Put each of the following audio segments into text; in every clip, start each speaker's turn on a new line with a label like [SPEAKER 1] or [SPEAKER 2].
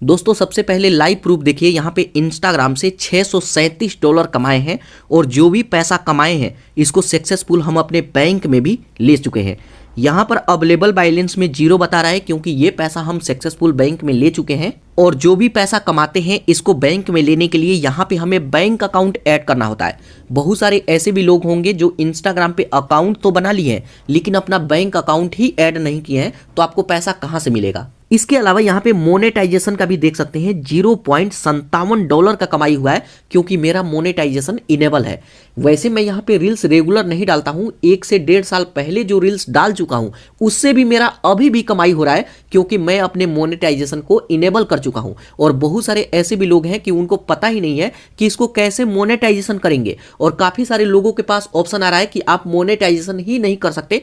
[SPEAKER 1] दोस्तों सबसे पहले लाइव प्रूफ देखिए, यहाँ पे इंस्टाग्राम से $637 कमाए हैं और जो भी पैसा कमाए हैं इसको सक्सेसफुल हम अपने बैंक में भी ले चुके हैं। यहाँ पर अवेलेबल बैलेंस में 0 बता रहा है क्योंकि ये पैसा हम सक्सेसफुल बैंक में ले चुके हैं। और जो भी पैसा कमाते हैं इसको बैंक में लेने के लिए यहाँ पे हमें बैंक अकाउंट ऐड करना होता है। बहुत सारे ऐसे भी लोग होंगे जो इंस्टाग्राम पे अकाउंट तो बना लिए हैं लेकिन अपना बैंक अकाउंट ही ऐड नहीं किए हैं, तो आपको पैसा कहाँ से मिलेगा। इसके अलावा यहाँ पे मोनेटाइजेशन का भी देख सकते हैं, $0.57 का कमाई हुआ है क्योंकि मेरा मोनेटाइजेशन इनेबल है। वैसे मैं यहाँ पे रील्स रेगुलर नहीं डालता हूँ, 1 से 1.5 साल पहले जो रील्स डाल चुका हूँ उससे भी मेरा अभी भी कमाई हो रहा है क्योंकि मैं अपने मोनेटाइजेशन को इनेबल कर चुका हूँ। और बहुत सारे ऐसे भी लोग हैं कि उनको पता ही नहीं है कि इसको कैसे मोनेटाइजेशन करेंगे, और काफ़ी सारे लोगों के पास ऑप्शन आ रहा है कि आप मोनेटाइजेशन ही नहीं कर सकते।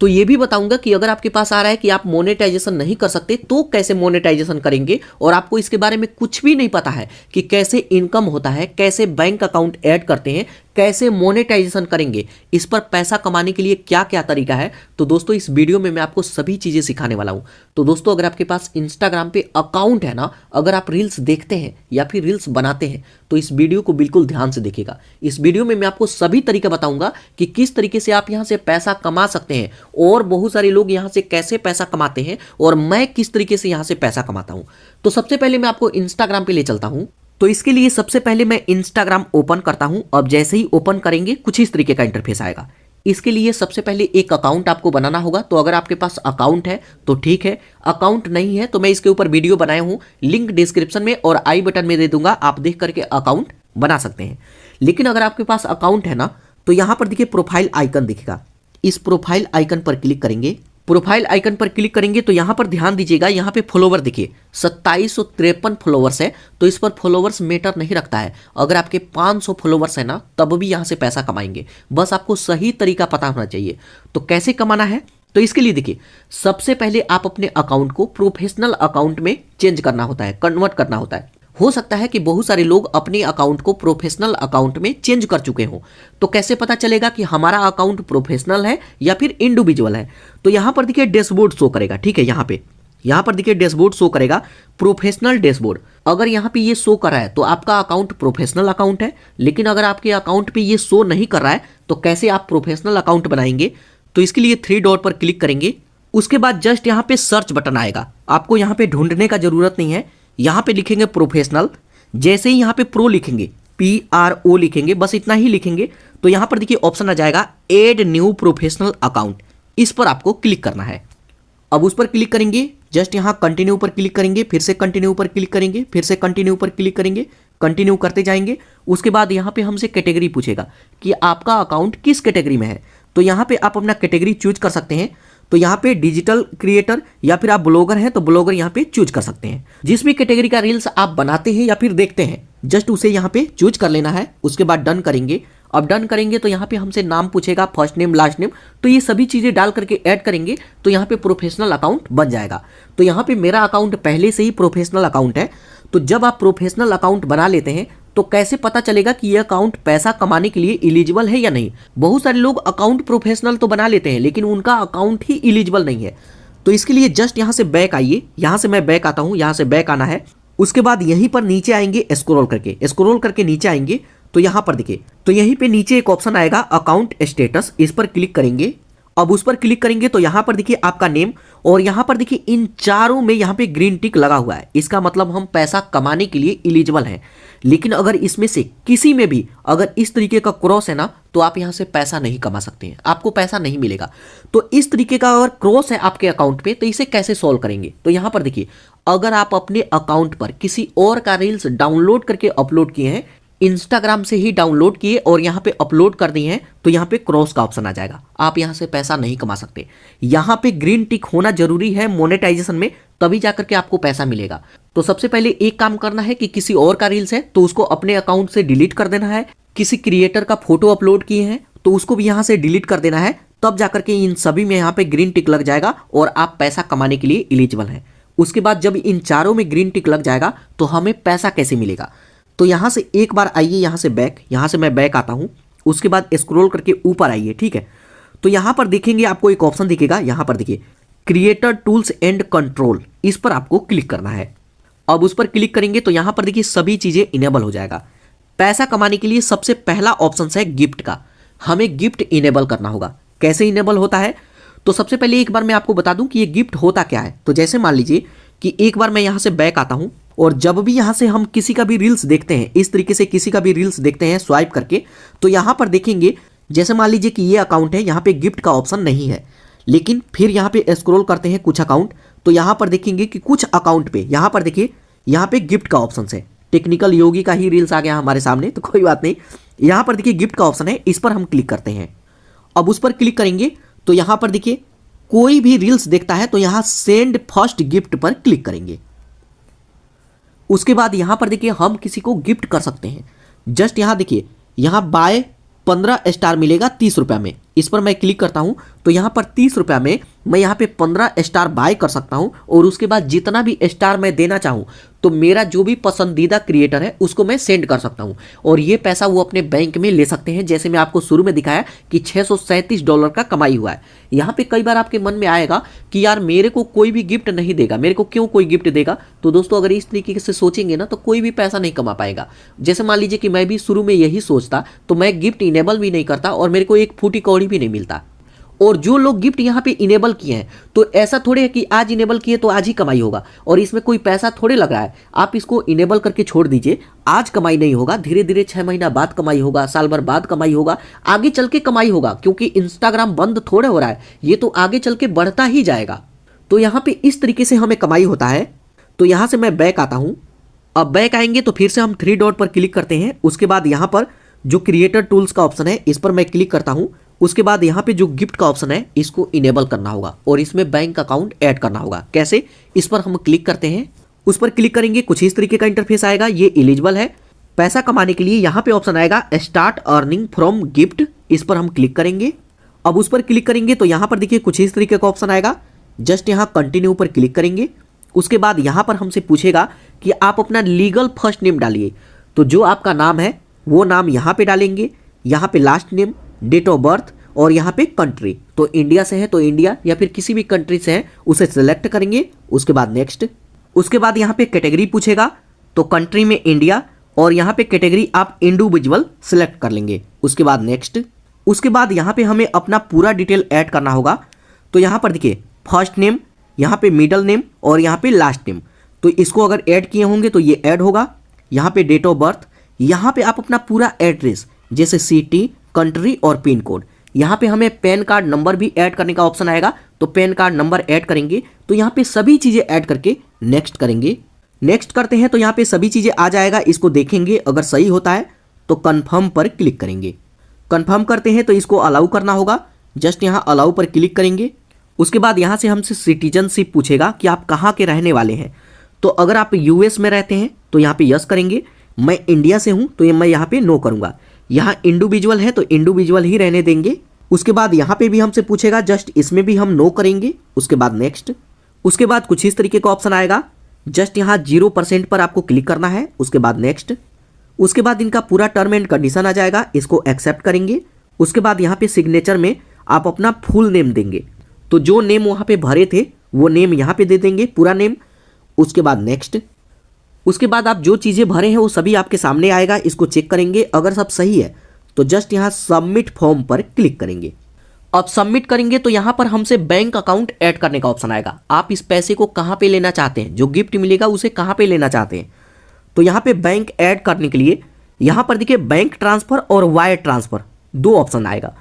[SPEAKER 1] तो ये भी बताऊंगा कि अगर आपके पास आ रहा है कि आप मोनेटाइजेशन नहीं कर सकते तो कैसे मोनेटाइजेशन करेंगे, और आपको इसके बारे में कुछ भी नहीं पता है कि कैसे इनकम होता है, कैसे बैंक अकाउंट ऐड करते हैं, कैसे मोनेटाइजेशन करेंगे, इस पर पैसा कमाने के लिए क्या क्या तरीका है, तो दोस्तों इस वीडियो में मैं आपको सभी चीज़ें सिखाने वाला हूं। तो दोस्तों अगर आपके पास इंस्टाग्राम पे अकाउंट है ना, अगर आप रील्स देखते हैं या फिर रील्स बनाते हैं तो इस वीडियो को बिल्कुल ध्यान से देखिएगा। इस वीडियो में मैं आपको सभी तरीके बताऊंगा कि किस तरीके से आप यहाँ से पैसा कमा सकते हैं, और बहुत सारे लोग यहाँ से कैसे पैसा कमाते हैं और मैं किस तरीके से यहाँ से पैसा कमाता हूँ। तो सबसे पहले मैं आपको इंस्टाग्राम पे ले चलता हूँ। तो इसके लिए सबसे पहले मैं इंस्टाग्राम ओपन करता हूं। अब जैसे ही ओपन करेंगे कुछ इस तरीके का इंटरफेस आएगा। इसके लिए सबसे पहले एक अकाउंट आपको बनाना होगा। तो अगर आपके पास अकाउंट है तो ठीक है, अकाउंट नहीं है तो मैं इसके ऊपर वीडियो बनाया हूं, लिंक डिस्क्रिप्शन में और आई बटन में दे दूंगा, आप देख करके अकाउंट बना सकते हैं। लेकिन अगर आपके पास अकाउंट है ना, तो यहां पर देखिए प्रोफाइल आइकन दिखेगा, इस प्रोफाइल आइकन पर क्लिक करेंगे। प्रोफाइल आइकन पर क्लिक करेंगे तो यहाँ पर ध्यान दीजिएगा, यहाँ पे फॉलोवर देखिए 2753 फॉलोवर्स है। तो इस पर फॉलोवर्स मैटर नहीं रखता है, अगर आपके 500 फॉलोवर्स है ना तब भी यहाँ से पैसा कमाएंगे, बस आपको सही तरीका पता होना चाहिए। तो कैसे कमाना है, तो इसके लिए देखिए सबसे पहले आप अपने अकाउंट को प्रोफेशनल अकाउंट में चेंज करना होता है, कन्वर्ट करना होता है। हो सकता है कि बहुत सारे लोग अपने अकाउंट को प्रोफेशनल अकाउंट में चेंज कर चुके हों, तो कैसे पता चलेगा कि हमारा अकाउंट प्रोफेशनल है या फिर इंडिविजुअल है। तो यहाँ पर देखिए डैशबोर्ड शो करेगा, ठीक है, यहाँ पर देखिए डैशबोर्ड शो करेगा, प्रोफेशनल डैशबोर्ड। अगर यहाँ पे ये शो कर रहा है तो आपका अकाउंट प्रोफेशनल अकाउंट है, लेकिन अगर आपके अकाउंट पे ये शो नहीं कर रहा है तो कैसे आप प्रोफेशनल अकाउंट बनाएंगे। तो इसके लिए 3 डॉट पर क्लिक करेंगे, उसके बाद जस्ट यहाँ पे सर्च बटन आएगा, आपको यहाँ पे ढूंढने का जरूरत नहीं है, यहाँ पे लिखेंगे प्रोफेशनल। जैसे ही यहाँ पे प्रो लिखेंगे, PRO लिखेंगे, बस इतना ही लिखेंगे, तो यहाँ पर देखिए ऑप्शन आ जाएगा एड न्यू प्रोफेशनल अकाउंट, इस पर आपको क्लिक करना है। अब उस पर क्लिक करेंगे, जस्ट यहाँ कंटिन्यू पर क्लिक करेंगे, फिर से कंटिन्यू पर क्लिक करेंगे, फिर से कंटिन्यू पर क्लिक करेंगे, कंटिन्यू करते जाएंगे। उसके बाद यहाँ पे हमसे कैटेगरी पूछेगा कि आपका अकाउंट किस कैटेगरी में है, तो यहाँ पे आप अपना कैटेगरी चूज कर सकते हैं। तो यहाँ पे डिजिटल क्रिएटर या फिर आप ब्लॉगर हैं तो ब्लॉगर यहाँ पे चूज कर सकते हैं। जिस भी कैटेगरी का रील्स आप बनाते हैं या फिर देखते हैं जस्ट उसे यहाँ पे चूज कर लेना है। उसके बाद डन करेंगे। अब डन करेंगे तो यहाँ पे हमसे नाम पूछेगा, फर्स्ट नेम लास्ट नेम, तो ये सभी चीज़ें डाल करके ऐड करेंगे तो यहाँ पे प्रोफेशनल अकाउंट बन जाएगा। तो यहाँ पे मेरा अकाउंट पहले से ही प्रोफेशनल अकाउंट है। तो जब आप प्रोफेशनल अकाउंट बना लेते हैं तो कैसे पता चलेगा कि यह अकाउंट पैसा कमाने के लिए एलिजिबल है या नहीं। बहुत सारे लोग अकाउंट प्रोफेशनल तो बना लेते हैं लेकिन उनका अकाउंट ही एलिजिबल नहीं है। तो इसके लिए जस्ट यहाँ से बैक आइए, यहाँ से मैं बैक आता हूँ, यहाँ से बैक आना है। उसके बाद यहीं पर नीचे आएंगे, स्क्रॉल करके नीचे आएंगे तो यहाँ पर देखिए, तो यहीं पे नीचे एक ऑप्शन आएगा अकाउंट स्टेटस, इस पर क्लिक करेंगे। अब उस पर क्लिक करेंगे तो यहाँ पर देखिए आपका नेम, और यहाँ पर देखिए इन चारों में यहाँ पे ग्रीन टिक लगा हुआ है, इसका मतलब हम पैसा कमाने के लिए एलिजिबल हैं। लेकिन अगर इसमें से किसी में भी अगर इस तरीके का क्रॉस है ना तो आप यहाँ से पैसा नहीं कमा सकते हैं, आपको पैसा नहीं मिलेगा। तो इस तरीके का अगर क्रॉस है आपके अकाउंट पे तो इसे कैसे सॉल्व करेंगे, तो यहाँ पर देखिए अगर आप अपने अकाउंट पर किसी और का रील्स डाउनलोड करके अपलोड किए हैं, इंस्टाग्राम से ही डाउनलोड किए और यहाँ पे अपलोड कर दिए हैं, तो यहाँ पे क्रॉस का ऑप्शन आ जाएगा, आप यहाँ से पैसा नहीं कमा सकते। यहाँ पे ग्रीन टिक होना जरूरी है मोनेटाइजेशन में, तभी जाकर के आपको पैसा मिलेगा। तो सबसे पहले एक काम करना है कि किसी और का रील्स है तो उसको अपने अकाउंट से डिलीट कर देना है, किसी क्रिएटर का फोटो अपलोड किए हैं तो उसको भी यहाँ से डिलीट कर देना है, तब जाकर के इन सभी में यहाँ पे ग्रीन टिक लग जाएगा और आप पैसा कमाने के लिए एलिजिबल हैं। उसके बाद जब इन चारों में ग्रीन टिक लग जाएगा तो हमें पैसा कैसे मिलेगा, तो यहाँ से एक बार आइए, यहाँ से बैक, यहाँ से मैं बैक आता हूँ। उसके बाद स्क्रॉल करके ऊपर आइए, ठीक है। तो यहाँ पर देखेंगे आपको एक ऑप्शन दिखेगा, यहाँ पर देखिए क्रिएटर टूल्स एंड कंट्रोल, इस पर आपको क्लिक करना है। अब उस पर क्लिक करेंगे तो यहाँ पर देखिए सभी चीज़ें इनेबल हो जाएगा। पैसा कमाने के लिए सबसे पहला ऑप्शन है गिफ्ट का, हमें गिफ्ट इनेबल करना होगा। कैसे इनेबल होता है, तो सबसे पहले एक बार मैं आपको बता दूं कि ये गिफ्ट होता क्या है। तो जैसे मान लीजिए कि एक बार मैं यहाँ से बैक आता हूँ और जब भी यहाँ से हम किसी का भी रील्स देखते हैं, इस तरीके से किसी का भी रील्स देखते हैं स्वाइप करके, तो यहाँ पर देखेंगे जैसे मान लीजिए कि ये अकाउंट है, यहाँ पे गिफ्ट का ऑप्शन नहीं है, लेकिन फिर यहाँ पे स्क्रॉल करते हैं कुछ अकाउंट, तो यहाँ पर देखेंगे कि कुछ अकाउंट पे यहाँ पर देखिए यहाँ पे गिफ्ट का ऑप्शन है। टेक्निकल योगी का ही रील्स आ गया हमारे सामने, तो कोई बात नहीं। यहाँ पर देखिए गिफ्ट का ऑप्शन है, इस पर हम क्लिक करते हैं। अब उस पर क्लिक करेंगे तो यहाँ पर देखिए कोई भी रील्स देखता है तो यहाँ सेंड फर्स्ट गिफ्ट पर क्लिक करेंगे। उसके बाद यहाँ पर देखिए हम किसी को गिफ्ट कर सकते हैं। जस्ट यहाँ देखिए यहाँ बाय 15 स्टार मिलेगा 30 रुपये में, इस पर मैं क्लिक करता हूँ तो यहाँ पर 30 रुपये में मैं यहाँ पे 15 स्टार बाय कर सकता हूँ और उसके बाद जितना भी स्टार मैं देना चाहूँ तो मेरा जो भी पसंदीदा क्रिएटर है उसको मैं सेंड कर सकता हूँ और ये पैसा वो अपने बैंक में ले सकते हैं। जैसे मैं आपको शुरू में दिखाया कि $637 का कमाई हुआ है। यहाँ पे कई बार आपके मन में आएगा कि यार मेरे को कोई भी गिफ्ट नहीं देगा, मेरे को क्यों कोई गिफ्ट देगा। तो दोस्तों अगर इस तरीके से सोचेंगे ना तो कोई भी पैसा नहीं कमा पाएगा। जैसे मान लीजिए कि मैं भी शुरू में यही सोचता तो मैं गिफ्ट इनेबल भी नहीं करता और मेरे को एक फूटी कौड़ी भी नहीं मिलता। और जो लोग गिफ्ट यहाँ पे इनेबल किए हैं तो ऐसा थोड़े है कि आज इनेबल किए तो आज ही कमाई होगा और इसमें कोई पैसा थोड़े लग रहा है। आप इसको इनेबल करके छोड़ दीजिए, आज कमाई नहीं होगा, धीरे धीरे 6 महीना बाद कमाई होगा, साल भर बाद कमाई होगा, आगे चल के कमाई होगा, क्योंकि इंस्टाग्राम बंद थोड़े हो रहा है, ये तो आगे चल के बढ़ता ही जाएगा। तो यहाँ पे इस तरीके से हमें कमाई होता है। तो यहाँ से मैं बैक आता हूँ। अब बैक आएंगे तो फिर से हम 3 डॉट पर क्लिक करते हैं। उसके बाद यहाँ पर जो क्रिएटर टूल्स का ऑप्शन है इस पर मैं क्लिक करता हूँ। उसके बाद यहाँ पे जो गिफ्ट का ऑप्शन है इसको इनेबल करना होगा और इसमें बैंक अकाउंट ऐड करना होगा। कैसे, इस पर हम क्लिक करते हैं। उस पर क्लिक करेंगे कुछ इस तरीके का इंटरफेस आएगा। ये एलिजिबल है पैसा कमाने के लिए। यहाँ पे ऑप्शन आएगा स्टार्ट अर्निंग फ्रॉम गिफ्ट, इस पर हम क्लिक करेंगे। अब उस पर क्लिक करेंगे तो यहाँ पर देखिए कुछ इस तरीके का ऑप्शन आएगा। जस्ट यहाँ कंटिन्यू पर क्लिक करेंगे। उसके बाद यहाँ पर हमसे पूछेगा कि आप अपना लीगल फर्स्ट नेम डालिए। तो जो आपका नाम है वो नाम यहाँ पे डालेंगे, यहाँ पे last name, date of birth और यहाँ पे कंट्री। तो इंडिया से है तो इंडिया या फिर किसी भी कंट्री से है उसे सिलेक्ट करेंगे। उसके बाद नेक्स्ट। उसके बाद यहाँ पे कैटेगरी पूछेगा तो कंट्री में इंडिया और यहाँ पे कैटेगरी आप इंडिविजुअल सिलेक्ट कर लेंगे। उसके बाद नेक्स्ट। उसके बाद यहाँ पे हमें अपना पूरा डिटेल ऐड करना होगा। तो यहाँ पर देखिए फर्स्ट नेम, यहाँ पे मिडल नेम और यहाँ पे लास्ट नेम, तो इसको अगर ऐड किए होंगे तो ये ऐड होगा। यहाँ पे डेट ऑफ बर्थ, यहाँ पे आप अपना पूरा एड्रेस जैसे सिटी, कंट्री और पिन कोड। यहाँ पे हमें पैन कार्ड नंबर भी ऐड करने का ऑप्शन आएगा तो पैन कार्ड नंबर ऐड करेंगे। तो यहाँ पे सभी चीज़ें ऐड करके नेक्स्ट करेंगे। नेक्स्ट करते हैं तो यहाँ पे सभी चीज़ें आ जाएगा। इसको देखेंगे, अगर सही होता है तो कन्फर्म पर क्लिक करेंगे। कन्फर्म करते हैं तो इसको अलाउ करना होगा। जस्ट यहाँ अलाउ पर क्लिक करेंगे। उसके बाद यहाँ से हमसे सिटीजनशिप पूछेगा कि आप कहाँ के रहने वाले हैं। तो अगर आप यूएस में रहते हैं तो यहाँ पे यस करेंगे। मैं इंडिया से हूँ तो ये मैं यहाँ पे नो करूँगा। यहाँ इंडिविजुअल है तो इंडिविजुअल ही रहने देंगे। उसके बाद यहाँ पे भी हमसे पूछेगा, जस्ट इसमें भी हम नो करेंगे। उसके बाद नेक्स्ट। उसके बाद कुछ इस तरीके का ऑप्शन आएगा। जस्ट यहाँ 0% पर आपको क्लिक करना है। उसके बाद नेक्स्ट। उसके बाद इनका पूरा टर्म एंड कंडीशन आ जाएगा, इसको एक्सेप्ट करेंगे। उसके बाद यहाँ पे सिग्नेचर में आप अपना फुल नेम देंगे। तो जो नेम वहाँ पे भरे थे वो नेम यहाँ पे दे देंगे, पूरा नेम। उसके बाद नेक्स्ट। उसके बाद आप जो चीज़ें भरे हैं वो सभी आपके सामने आएगा, इसको चेक करेंगे। अगर सब सही है तो जस्ट यहाँ सबमिट फॉर्म पर क्लिक करेंगे। अब सबमिट करेंगे तो यहाँ पर हमसे बैंक अकाउंट ऐड करने का ऑप्शन आएगा। आप इस पैसे को कहाँ पे लेना चाहते हैं, जो गिफ्ट मिलेगा उसे कहाँ पे लेना चाहते हैं। तो यहाँ पे बैंक ऐड करने के लिए यहाँ पर देखिए बैंक ट्रांसफ़र और वायर ट्रांसफ़र 2 ऑप्शन आएगा।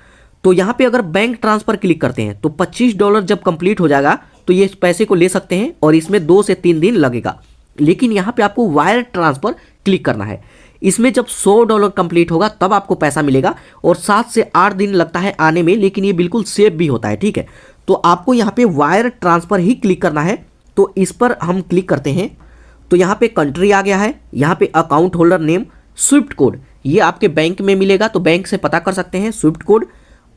[SPEAKER 1] तो यहाँ पे अगर बैंक ट्रांसफ़र क्लिक करते हैं तो $25 जब कंप्लीट हो जाएगा तो ये पैसे को ले सकते हैं और इसमें 2 से 3 दिन लगेगा। लेकिन यहाँ पे आपको वायर ट्रांसफ़र क्लिक करना है। इसमें जब $100 कंप्लीट होगा तब आपको पैसा मिलेगा और 7 से 8 दिन लगता है आने में, लेकिन ये बिल्कुल सेफ भी होता है, ठीक है। तो आपको यहाँ पे वायर ट्रांसफ़र ही क्लिक करना है। तो इस पर हम क्लिक करते हैं तो यहाँ पे कंट्री आ गया है। यहाँ पे account holder name, Swift code ये आपके बैंक में मिलेगा तो बैंक से पता कर सकते हैं, स्विफ्ट कोड,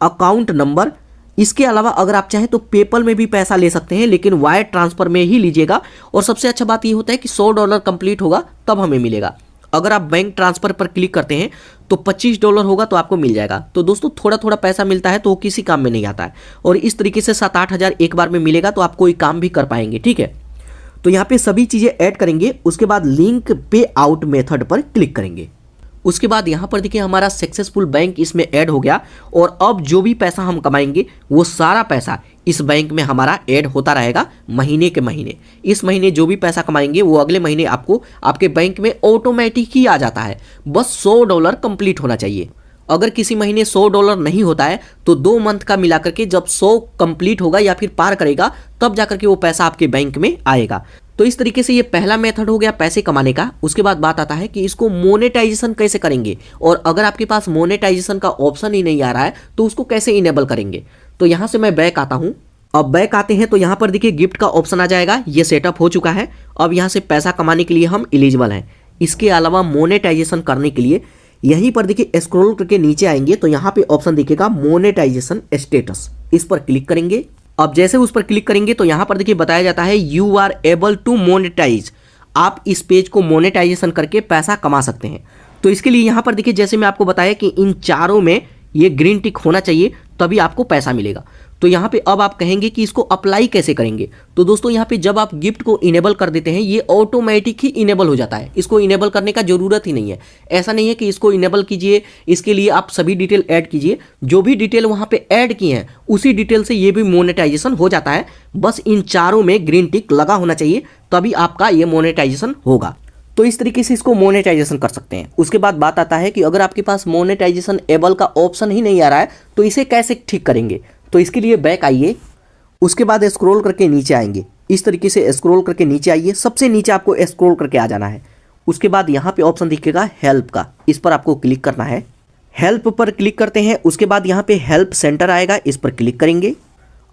[SPEAKER 1] अकाउंट नंबर। इसके अलावा अगर आप चाहें तो पेपल में भी पैसा ले सकते हैं, लेकिन वायर ट्रांसफ़र में ही लीजिएगा। और सबसे अच्छा बात ये होता है कि $100 कंप्लीट होगा तब हमें मिलेगा। अगर आप बैंक ट्रांसफ़र पर क्लिक करते हैं तो $25 होगा तो आपको मिल जाएगा। तो दोस्तों थोड़ा थोड़ा पैसा मिलता है तो वो किसी काम में नहीं आता है, और इस तरीके से 7-8 हज़ार एक बार में मिलेगा तो आप कोई काम भी कर पाएंगे, ठीक है। तो यहाँ पे सभी चीज़ें ऐड करेंगे, उसके बाद लिंक पे आउट मेथड पर क्लिक करेंगे। उसके बाद यहाँ पर देखिए हमारा सक्सेसफुल बैंक इसमें ऐड हो गया और अब जो भी पैसा हम कमाएंगे वो सारा पैसा इस बैंक में हमारा ऐड होता रहेगा महीने के महीने। इस महीने जो भी पैसा कमाएंगे वो अगले महीने आपको आपके बैंक में ऑटोमेटिक ही आ जाता है। बस $100 कंप्लीट होना चाहिए। अगर किसी महीने $100 नहीं होता है तो 2 मंथ का मिला करके जब 100 कंप्लीट होगा या फिर पार करेगा तब जाकर के वो पैसा आपके बैंक में आएगा। तो इस तरीके से ये पहला मेथड हो गया पैसे कमाने का। उसके बाद बात आता है कि इसको मोनेटाइजेशन कैसे करेंगे, और अगर आपके पास मोनेटाइजेशन का ऑप्शन ही नहीं आ रहा है तो उसको कैसे इनेबल करेंगे। तो यहाँ से मैं बैक आता हूँ। अब बैक आते हैं तो यहाँ पर देखिए गिफ्ट का ऑप्शन आ जाएगा। ये सेटअप हो चुका है। अब यहाँ से पैसा कमाने के लिए हम एलिजिबल हैं। इसके अलावा मोनेटाइजेशन करने के लिए यहीं पर देखिए स्क्रॉल करके नीचे आएंगे तो यहाँ पे ऑप्शन दिखेगा मोनेटाइजेशन स्टेटस, इस पर क्लिक करेंगे। अब जैसे उस पर क्लिक करेंगे तो यहाँ पर देखिए बताया जाता है you are able to monetize. आप इस पेज को मोनेटाइजेशन करके पैसा कमा सकते हैं। तो इसके लिए यहाँ पर देखिए जैसे मैं आपको बताया कि इन चारों में ये ग्रीन टिक होना चाहिए तभी आपको पैसा मिलेगा। तो यहाँ पे अब आप कहेंगे कि इसको अप्लाई कैसे करेंगे। तो दोस्तों यहाँ पे जब आप गिफ्ट को इनेबल कर देते हैं ये ऑटोमेटिक ही इनेबल हो जाता है। इसको इनेबल करने का जरूरत ही नहीं है। ऐसा नहीं है कि इसको इनेबल कीजिए, इसके लिए आप सभी डिटेल ऐड कीजिए। जो भी डिटेल वहाँ पे ऐड किए हैं उसी डिटेल से ये भी मोनेटाइजेशन हो जाता है। बस इन चारों में ग्रीन टिक लगा होना चाहिए तभी आपका ये मोनेटाइजेशन होगा। तो इस तरीके से इसको मोनेटाइजेशन कर सकते हैं। उसके बाद बात आता है कि अगर आपके पास मोनेटाइजेशन एबल का ऑप्शन ही नहीं आ रहा है तो इसे कैसे ठीक करेंगे। तो इसके लिए बैक आइए, उसके बाद स्क्रॉल करके नीचे आएंगे। इस तरीके से स्क्रॉल करके नीचे आइए, सबसे नीचे आपको स्क्रॉल करके आ जाना है। उसके बाद यहाँ पे ऑप्शन दिखेगा हेल्प का, इस पर आपको क्लिक करना है। हेल्प पर क्लिक करते हैं। उसके बाद यहाँ पे हेल्प सेंटर आएगा, इस पर क्लिक करेंगे।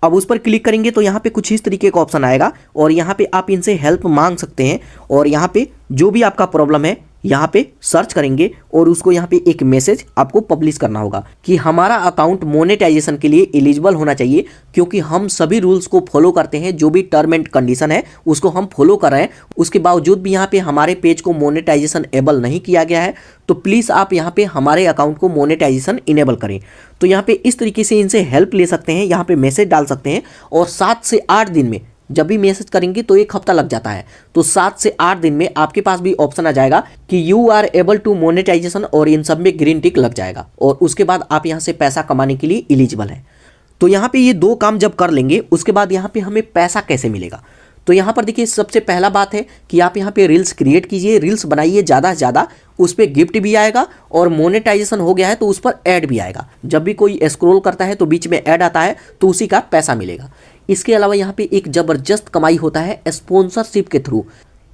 [SPEAKER 1] अब उस पर क्लिक करेंगे तो यहाँ पे कुछ इस तरीके का ऑप्शन आएगा और यहाँ पे आप इनसे हेल्प मांग सकते हैं। और यहाँ पे जो भी आपका प्रॉब्लम है यहाँ पे सर्च करेंगे और उसको यहाँ पे एक मैसेज आपको पब्लिश करना होगा कि हमारा अकाउंट मोनेटाइजेशन के लिए एलिजिबल होना चाहिए, क्योंकि हम सभी रूल्स को फॉलो करते हैं। जो भी टर्म एंड कंडीशन है उसको हम फॉलो कर रहे हैं, उसके बावजूद भी यहाँ पे हमारे पेज को मोनेटाइजेशन एबल नहीं किया गया है। तो प्लीज़ आप यहाँ पे हमारे अकाउंट को मोनेटाइजेशन इनेबल करें। तो यहाँ पे इस तरीके से इनसे हेल्प ले सकते हैं, यहाँ पे मैसेज डाल सकते हैं। और 7 से 8 दिन में जब भी मैसेज करेंगे तो 1 हफ्ता लग जाता है, तो 7 से 8 दिन में आपके पास भी ऑप्शन आ जाएगा कि you are able to monetization और इन सब में ग्रीन टिक लग जाएगा और उसके बाद आप यहाँ से पैसा कमाने के लिए एलिजिबल हैं। तो यहाँ पे ये 2 काम जब कर लेंगे उसके बाद यहाँ पे हमें पैसा कैसे मिलेगा। तो यहाँ पर देखिए सबसे पहला बात है कि आप यहाँ पे रील्स क्रिएट कीजिए, रील्स बनाइए ज़्यादा से ज़्यादा, उस पर गिफ्ट भी आएगा और मोनेटाइजेशन हो गया है तो उस पर ऐड भी आएगा। जब भी कोई स्क्रॉल करता है तो बीच में ऐड आता है तो उसी का पैसा मिलेगा। इसके अलावा यहाँ पे एक ज़बरदस्त कमाई होता है स्पॉन्सरशिप के थ्रू।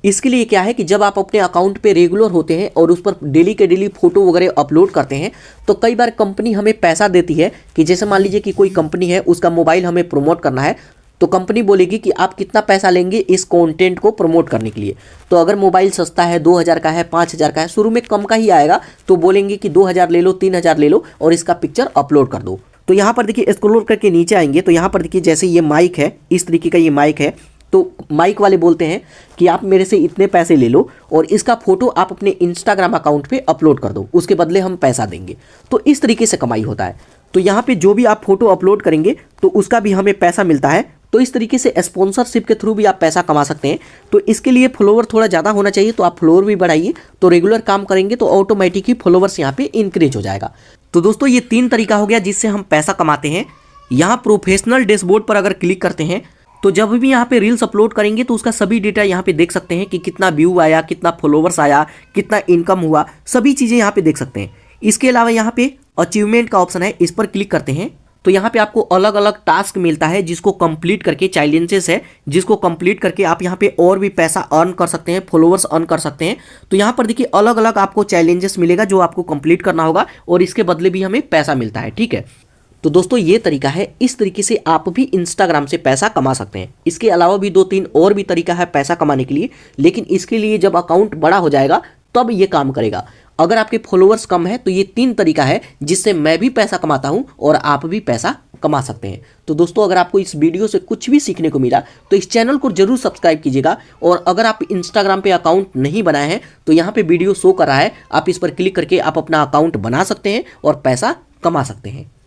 [SPEAKER 1] इसके लिए क्या है कि जब आप अपने अकाउंट पे रेगुलर होते हैं और उस पर डेली के डेली फोटो वगैरह अपलोड करते हैं तो कई बार कंपनी हमें पैसा देती है कि जैसे मान लीजिए कि कोई कंपनी है, उसका मोबाइल हमें प्रमोट करना है तो कंपनी बोलेगी कि आप कितना पैसा लेंगे इस कंटेंट को प्रमोट करने के लिए। तो अगर मोबाइल सस्ता है, 2000 का है, 5000 का है, शुरू में कम का ही आएगा तो बोलेंगे कि 2000 ले लो, 3000 ले लो और इसका पिक्चर अपलोड कर दो। तो यहाँ पर देखिए स्क्रॉल करके नीचे आएंगे तो यहाँ पर देखिए जैसे ये माइक है, इस तरीके का ये माइक है, तो माइक वाले बोलते हैं कि आप मेरे से इतने पैसे ले लो और इसका फोटो आप अपने इंस्टाग्राम अकाउंट पे अपलोड कर दो, उसके बदले हम पैसा देंगे। तो इस तरीके से कमाई होता है। तो यहाँ पे जो भी आप फोटो अपलोड करेंगे तो उसका भी हमें पैसा मिलता है। तो इस तरीके से स्पॉन्सरशिप के थ्रू भी आप पैसा कमा सकते हैं। तो इसके लिए फॉलोवर थोड़ा ज़्यादा होना चाहिए, तो आप फॉलोवर भी बढ़ाइए। तो रेगुलर काम करेंगे तो ऑटोमेटिक ही फॉलोवर्स यहाँ पे इंक्रीज हो जाएगा। तो दोस्तों ये 3 तरीका हो गया जिससे हम पैसा कमाते हैं। यहाँ प्रोफेशनल डैशबोर्ड पर अगर क्लिक करते हैं तो जब भी यहाँ पे रील्स अपलोड करेंगे तो उसका सभी डेटा यहाँ पे देख सकते हैं कि कितना व्यू आया, कितना फॉलोवर्स आया, कितना इनकम हुआ, सभी चीज़ें यहाँ पे देख सकते हैं। इसके अलावा यहाँ पे अचीवमेंट का ऑप्शन है, इस पर क्लिक करते हैं तो यहाँ पे आपको अलग अलग टास्क मिलता है जिसको कंप्लीट करके, चैलेंजेस है जिसको कंप्लीट करके आप यहाँ पे और भी पैसा अर्न कर सकते हैं, फॉलोवर्स अर्न कर सकते हैं। तो यहाँ पर देखिए अलग अलग आपको चैलेंजेस मिलेगा जो आपको कंप्लीट करना होगा और इसके बदले भी हमें पैसा मिलता है। ठीक है, तो दोस्तों ये तरीका है, इस तरीके से आप भी इंस्टाग्राम से पैसा कमा सकते हैं। इसके अलावा भी 2-3 और भी तरीका है पैसा कमाने के लिए, लेकिन इसके लिए जब अकाउंट बड़ा हो जाएगा तब ये काम करेगा। अगर आपके फॉलोअर्स कम है तो ये 3 तरीका है जिससे मैं भी पैसा कमाता हूं और आप भी पैसा कमा सकते हैं। तो दोस्तों अगर आपको इस वीडियो से कुछ भी सीखने को मिला तो इस चैनल को जरूर सब्सक्राइब कीजिएगा। और अगर आप इंस्टाग्राम पे अकाउंट नहीं बनाए हैं तो यहाँ पे वीडियो शो कर रहा है, आप इस पर क्लिक करके आप अपना अकाउंट बना सकते हैं और पैसा कमा सकते हैं।